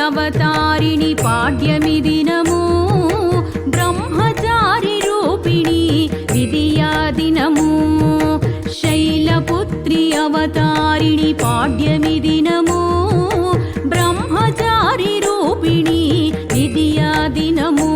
అవతారిణి పాడ్యమి దినము బ్రహ్మచారి రూపిణి విద్యా దినము శైలపుత్రి అవతారిణి పాడ్యమి దినము బ్రహ్మచారి రూపిణి విద్యా దినము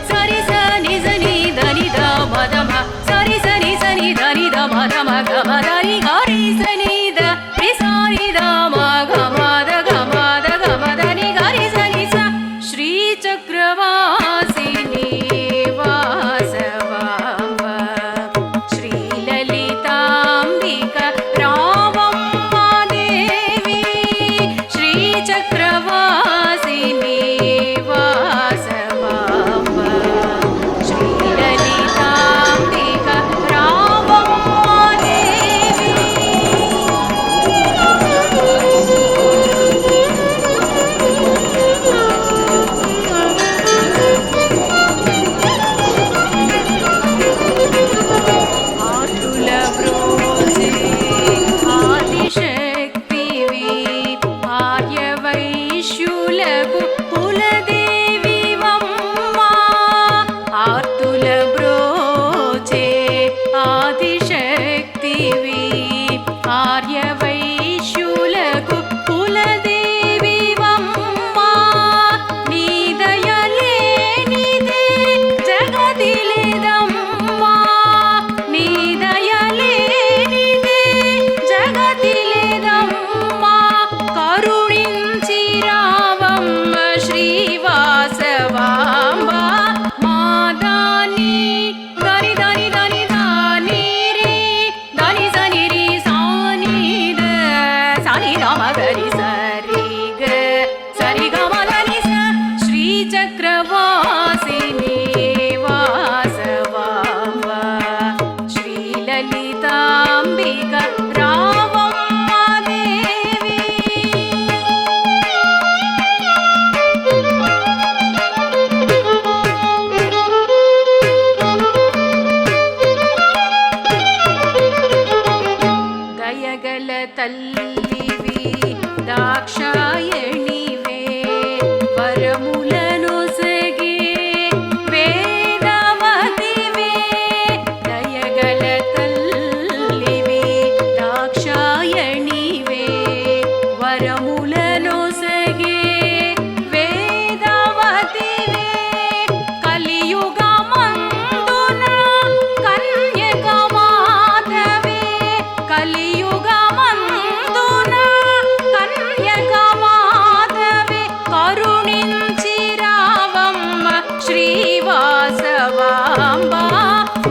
సరి సని సని దని ద మదమ సరి సని సని దని ద మదమ గమ దని గరి సని ద రి సని ద మ గమ ద గమ ద గమ దని గరి సని స శ్రీ చక్రవాసిని వాసవాంబ శ్రీ లలితాంబిక రామమ్మ దేవి శ్రీ చక్రవాసిని వాసవాంబ శ్రీ లలితాంబిక రామమ్మ దేవి ఆతుల బ్రోచే ఆదిశక్తివి ఆర్యవైశ్యులకు కులదేవి వమ్మ ఆతుల బ్రోచే ఆదిశక్తివి ఆర్యవైశ్యులకు కులదేవి వమ్మ నీ దయలేనిదే జగతిలేదమ్మా నీ దయలేనిదే జగతిలేదమ్మా కరుణించి రావమ్మ శ్రీవాసవాంబ మాదాని దని దని దని దాని రే దని సని రి సాని ద సాని రామ గరి సరి గ సరి గమ దని స శ్రీ చక్రవాసిని వాసవాంబ శ్రీ లలితాంబిక రామమ్మ దేవి దయగల తల్లివి దాక్షాయణివే వరములను సగే వేదవతివే దయగల తల్లివి దాక్షాయణివే వరములను సగే వేదవతివే కలియుగమందున కన్యక మాధవే కలియుగమందున కన్యక మాధవే కరుణించి రావమ్మ శ్రీవాసవాంబ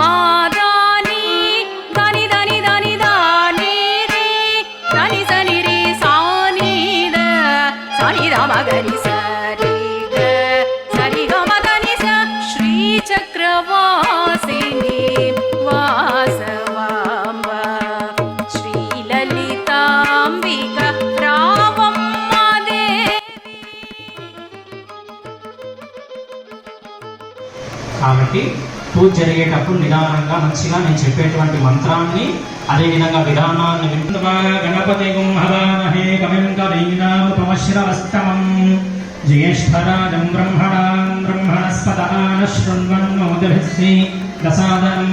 మాదాని దని దని దని దాని రే దని సని రి సాని ద సాని రామ గరి సరి గ సరి గమ దని స శ్రీ చక్రవాసిని వాసవాంబ శ్రీ లలితాంబిక రామమ్మ దేవి కాబట్టి పూజ జరిగేటప్పుడు నిదానంగా మంచిగా నేను చెప్పేటువంటి మంత్రాన్ని అదేవిధంగా విధానాన్ని వింటుగా గణపతి గుంహవామహే కవిం కవీనాముపమశ్రవస్తమం జ్యేష్ఠరాజం బ్రహ్మణస్పదాన శృణ్వన్నోదభిశ్రీ దసాదనం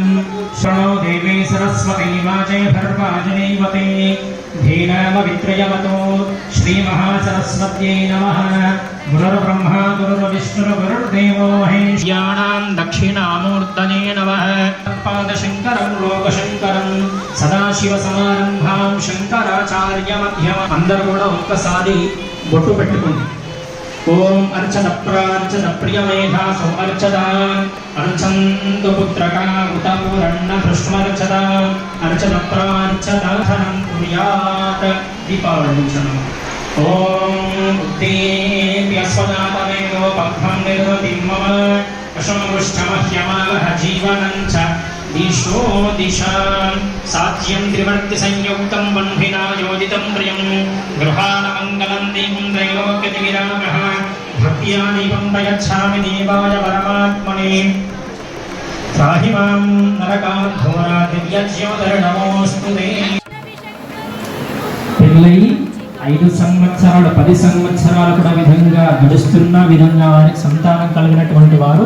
శృణో దేవీ సరస్వతీ వాచే భర్వాజనీవతే ధీనామవిత్రయవతో శ్రీమహాసరస్వత్యై నమః గురుర్బ్రహ్మా గురుర్విష్ణుర్గురుర్దేవో మహేశ్యానాం దక్షిణామూర్తనే నమః పాదశంకరం లోకశంకరం సదాశివసమారంభాం శంకరాచార్య మధ్యమ అందరూ కూడా ఒక్కసారి బొట్టు పెట్టుకోండి. ఓం అర్చన ప్రార్చన ప్రియమేధాసో అర్చద అర్చంతు పుత్రకా ఉత పూరన్న దృష్మర్చద అర్చన ప్రార్చన ధనం కుర్యాత్ దీపావళించనం ఓం ఉద్దేప్యస్వదాతమేదో పద్మం నిర్వతిం మమ అశమృష్టమహ్యమావహ జీవనం చ దిశో దిశాం సాధ్యం త్రివర్తి సంయుక్తం వన్భినా యోజితం ప్రియం గృహాణ మంగళం దీపం త్రైలోక్యతివిరామః భక్త్యా దీపం ప్రయచ్ఛామి దేవాయ పరమాత్మనే త్రాహి మాం నరకాఘోరా దివ్యజ్యోతిర్నమోస్తుతే. పెళ్ళై 5 సంవత్సరాలు 10 సంవత్సరాలు కూడా విధంగా గడుస్తున్న విధంగా వారికి సంతానం కలిగినటువంటి వారు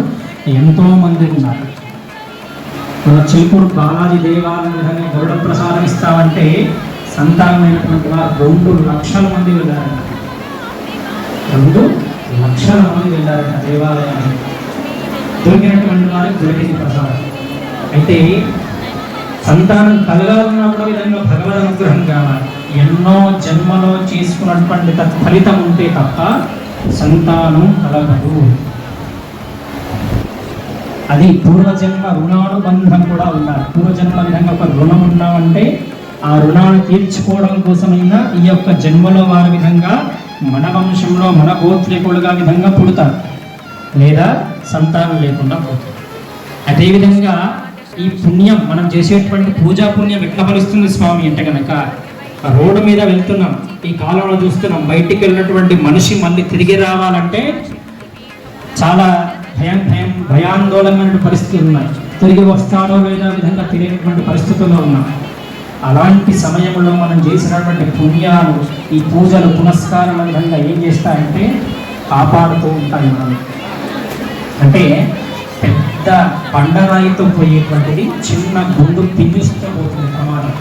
ఎంతో మంది ఉన్నారు. మన చిలుకూరు బాలాజీ దేవాలయం విధంగా గరుడ ప్రసాదం ఇస్తామంటే సంతానమైనటువంటి వారు 2 లక్షల మంది వెళ్ళారట. 2 లక్షల మంది వెళ్ళారట దేవాలయానికి. దొరికినటువంటి వారికి దొరికింది ప్రసాదం. అయితే సంతానం కలగాలన్నా కూడా విధంగా భగవద్ అనుగ్రహం కావాలి. ఎన్నో జన్మలో చేసుకున్నటువంటి ఫలితం ఉంటే తప్ప సంతానం కలగదు. అది పూర్వజన్మ రుణానుబంధం కూడా ఉండాలి. పూర్వజన్మ విధంగా ఒక రుణం ఉన్నామంటే ఆ రుణాన్ని తీర్చుకోవడం కోసమైనా ఈ యొక్క జన్మలో వారి విధంగా మన వంశంలో మన గోత్రికులుగా విధంగా పుడతారు, లేదా సంతానం లేకుండా పోతారు. అదేవిధంగా ఈ పుణ్యం మనం చేసేటువంటి పూజా పుణ్యం ఎట్లా ఫలిస్తుంది స్వామి అంటే కనుక, రోడ్డు మీద వెళ్తున్నాం, ఈ కాలంలో చూస్తున్నాం, బయటికి వెళ్ళినటువంటి మనిషి మళ్ళీ తిరిగి రావాలంటే చాలా భయాందోళనమైన పరిస్థితులు ఉన్నాయి. తిరిగి వస్తానో లేదా విధంగా తెలియనటువంటి పరిస్థితుల్లో ఉన్నాం. అలాంటి సమయంలో మనం చేసినటువంటి పుణ్యాలు, ఈ పూజలు పునస్కారాల విధంగా ఏం చేస్తాయంటే కాపాడుతూ ఉంటాయి. మనం అంటే పెద్ద బండరాయితో పోయేటువంటిది చిన్న గుండు పిన్నిస్తూ పోతుంది ప్రమాదం.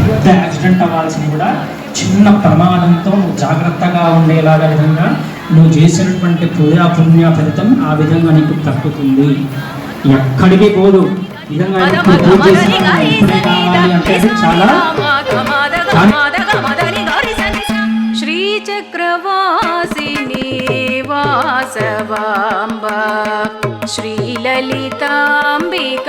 పెద్ద యాక్సిడెంట్ అవ్వాల్సింది కూడా చిన్న ప్రమాదంతో నువ్వు జాగ్రత్తగా ఉండేలాగా విధంగా నువ్వు చేసినటువంటి పూజా పుణ్య ఫలితం ఆ విధంగా నీకు తక్కుతుంది, ఎక్కడికి పోదు. విధంగా చాలా శ్రీచక్రవాసిని వాసవాంబ శ్రీలలితాంబిక